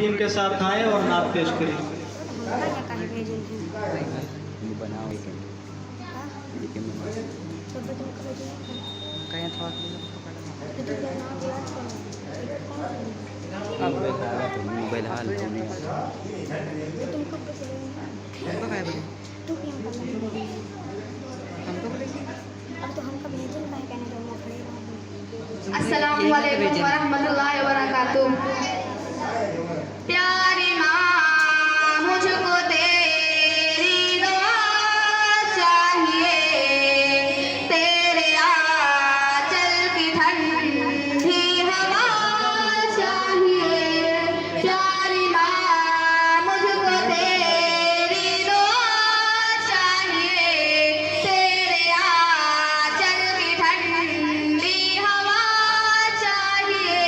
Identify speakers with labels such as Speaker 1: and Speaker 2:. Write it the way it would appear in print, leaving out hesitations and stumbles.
Speaker 1: Team के साथ आए और नात पेश करें।
Speaker 2: मोबाइल हाल
Speaker 3: अस्सलामु अलैकुम वरहमतुल्लाहि वबरकातुह। प्यारी माँ मुझको तेरी दुआ चाहिए, तेरे आंचल की ठंडी हवा चाहिए। प्यारी माँ मुझको तेरी दुआ चाहिए, तेरे आंचल की ठंडी हवा चाहिए।